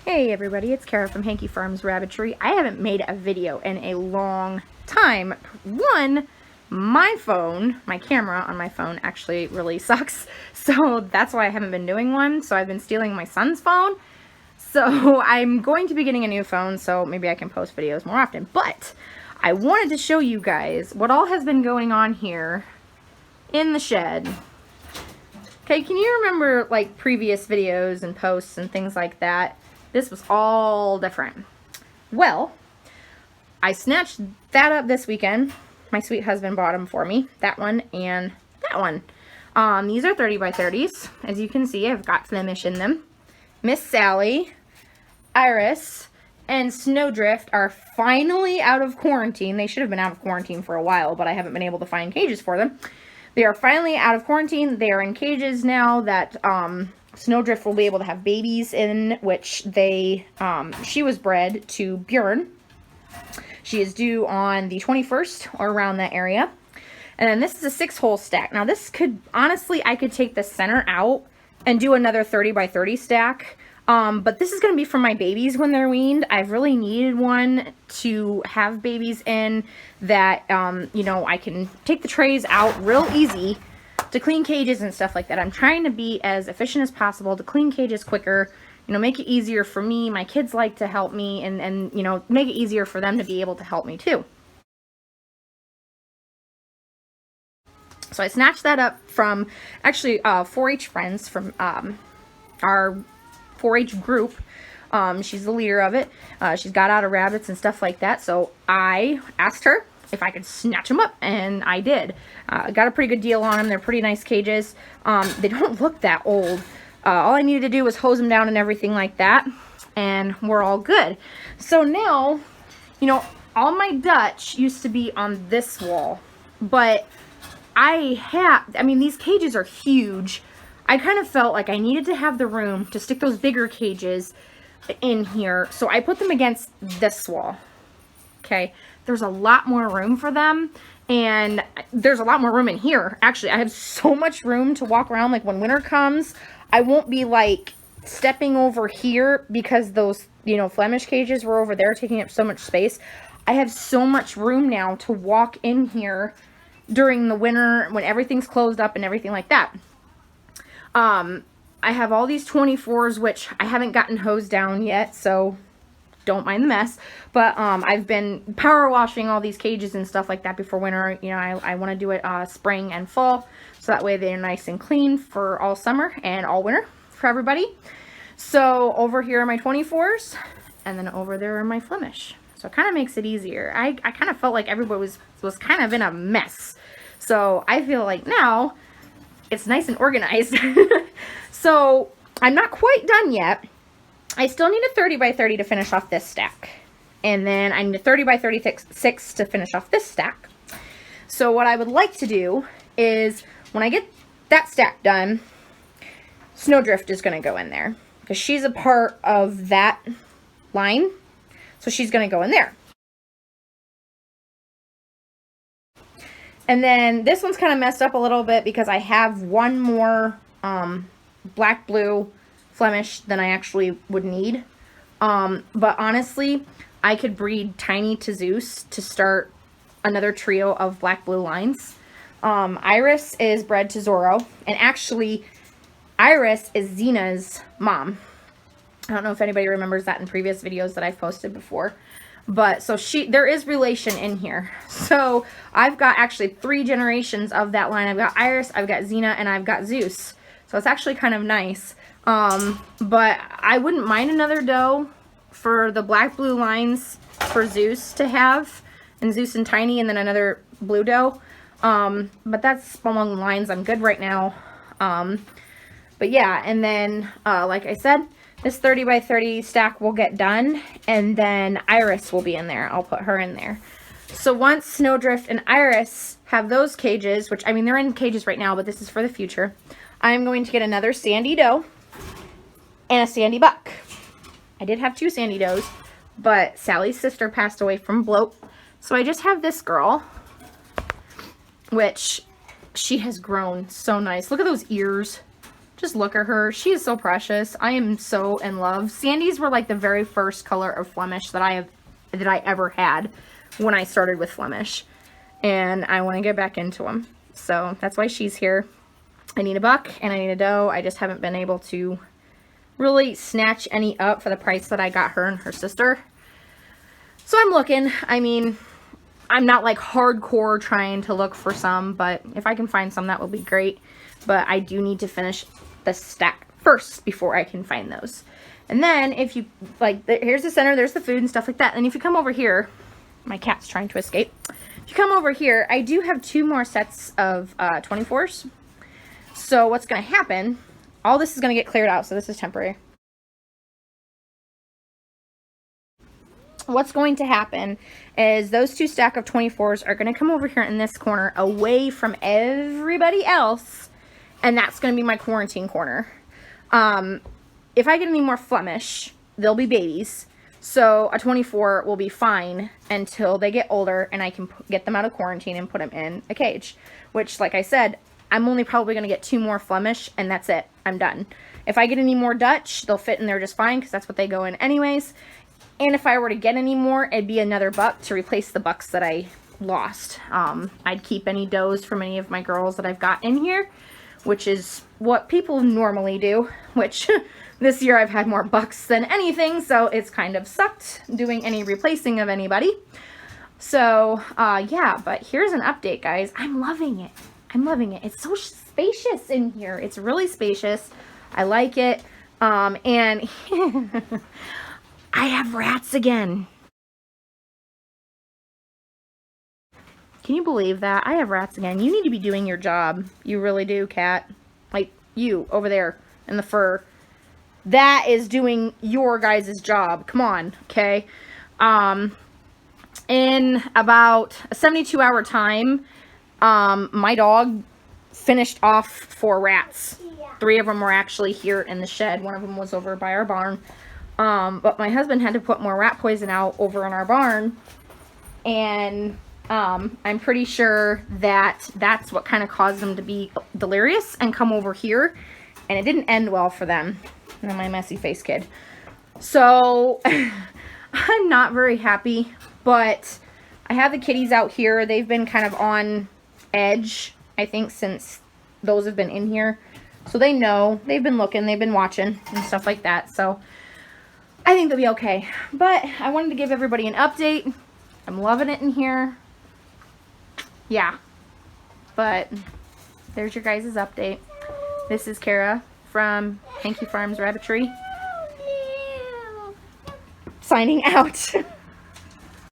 Hey everybody, it's Kara from Hanky Farms Rabbitry. I haven't made a video in a long time. One, my phone, my camera on my phone actually really sucks, so that's why I haven't been doing one. So I've been stealing my son's phone. So I'm going to be getting a new phone, so maybe I can post videos more often. But I wanted to show you guys what all has been going on here in the shed. Okay, can you remember like previous videos and posts and things like that? This was all different. Well, I snatched that up this weekend. My sweet husband bought them for me. That one and that one. These are 30 by 30s. As you can see, I've got Flemish in them. Miss Sally, Iris, and Snowdrift are finally out of quarantine. They should have been out of quarantine for a while, but I haven't been able to find cages for them. They are finally out of quarantine. They are in cages now that Snowdrift will be able to have babies in, which she was bred to Bjorn. She is due on the 21st or around that area. And then this is a 6-hole stack. Now this could, honestly, I could take the center out and do another 30 by 30 stack. But this is going to be for my babies when they're weaned. I've really needed one to have babies in that, you know, I can take the trays out real easy to clean cages and stuff like that. I'm trying to be as efficient as possible to clean cages quicker, you know, make it easier for me. My kids like to help me and you know, make it easier for them to be able to help me too. So I snatched that up from actually 4-H friends from our 4-H group. She's the leader of it. She's got out of rabbits and stuff like that. So I asked her if I could snatch them up, and I did. Got a pretty good deal on them. They're pretty nice cages. They don't look that old. All I needed to do was hose them down and everything like that, and we're all good. So now, you know, all my Dutch used to be on this wall, but I mean, these cages are huge. I kind of felt like I needed to have the room to stick those bigger cages in here, so I put them against this wall. Okay, there's a lot more room for them, and there's a lot more room in here. Actually, I have so much room to walk around. Like when winter comes, I won't be like stepping over here because those, you know, Flemish cages were over there taking up so much space. I have so much room now to walk in here during the winter when everything's closed up and everything like that. I have all these 24s, which I haven't gotten hosed down yet, so don't mind the mess. But I've been power washing all these cages and stuff like that before winter. You know, I want to do it spring and fall, so that way they're nice and clean for all summer and all winter for everybody. So over here are my 24s, and then over there are my Flemish. So it kind of makes it easier. I kind of felt like everybody was kind of in a mess. So I feel like now it's nice and organized. So I'm not quite done yet. I still need a 30 by 30 to finish off this stack. And then I need a 30 by 36 to finish off this stack. So what I would like to do is when I get that stack done, Snowdrift is going to go in there because she's a part of that line. So she's going to go in there. And then this one's kind of messed up a little bit because I have one more black blue Flemish than I actually would need. But honestly, I could breed Tiny to Zeus to start another trio of black blue lines. Iris is bred to Zorro, and actually Iris is Xena's mom. I don't know if anybody remembers that in previous videos that I've posted before. But so there is relation in here. So I've got actually 3 generations of that line. I've got Iris, I've got Xena, and I've got Zeus. So it's actually kind of nice. But I wouldn't mind another doe for the black blue lines for Zeus to have, and Zeus and Tiny, and then another blue doe. But that's along the lines I'm good right now. But yeah, and then like I said, this 30 by 30 stack will get done, and then Iris will be in there. I'll put her in there. So once Snowdrift and Iris have those cages, which, I mean, they're in cages right now, but this is for the future, I'm going to get another sandy doe and a sandy buck. I did have 2 sandy does, but Sally's sister passed away from bloat. So I just have this girl, which she has grown so nice. Look at those ears. Just look at her. She is so precious. I am so in love. Sandy's were like the very first color of Flemish that I ever had when I started with Flemish. And I want to get back into them. So that's why she's here. I need a buck and I need a doe. I just haven't been able to really snatch any up for the price that I got her and her sister. So I'm looking. I mean, I'm not like hardcore trying to look for some, but if I can find some, that would be great. But I do need to finish the stack first before I can find those. And then if you, like, here's the center, there's the food and stuff like that. And if you come over here, my cat's trying to escape. If you come over here, I do have 2 more sets of 24s. So what's going to happen, all this is going to get cleared out, so this is temporary. What's going to happen is those 2 stack of 24s are going to come over here in this corner away from everybody else, and that's going to be my quarantine corner. If I get any more Flemish, they'll be babies, so a 24 will be fine until they get older and I can get them out of quarantine and put them in a cage, which, like I said, I'm only probably going to get 2 more Flemish and that's it. I'm done. If I get any more Dutch, they'll fit in there just fine because that's what they go in anyways. And if I were to get any more, it'd be another buck to replace the bucks that I lost. I'd keep any does from any of my girls that I've got in here, which is what people normally do, which this year I've had more bucks than anything, so it's kind of sucked doing any replacing of anybody. So, yeah, but here's an update, guys. I'm loving it. I'm loving it. It's so spacious in here. It's really spacious. I like it. And I have rats again. Can you believe that? I have rats again. You need to be doing your job. You really do, cat. Like you over there in the fur. That is doing your guys' job. Come on, okay? In about a 72-hour time, my dog finished off 4 rats. 3 of them were actually here in the shed. 1 of them was over by our barn. But my husband had to put more rat poison out over in our barn. And I'm pretty sure that that's what kind of caused them to be delirious and come over here. And it didn't end well for them. And my messy face kid. So I'm not very happy. But I have the kitties out here. They've been kind of on edge, I think, since those have been in here. So they know. They've been looking. They've been watching and stuff like that. So I think they'll be okay. But I wanted to give everybody an update. I'm loving it in here. Yeah. But there's your guys' update. This is Kara from Hanky Farms Rabbitry. Signing out.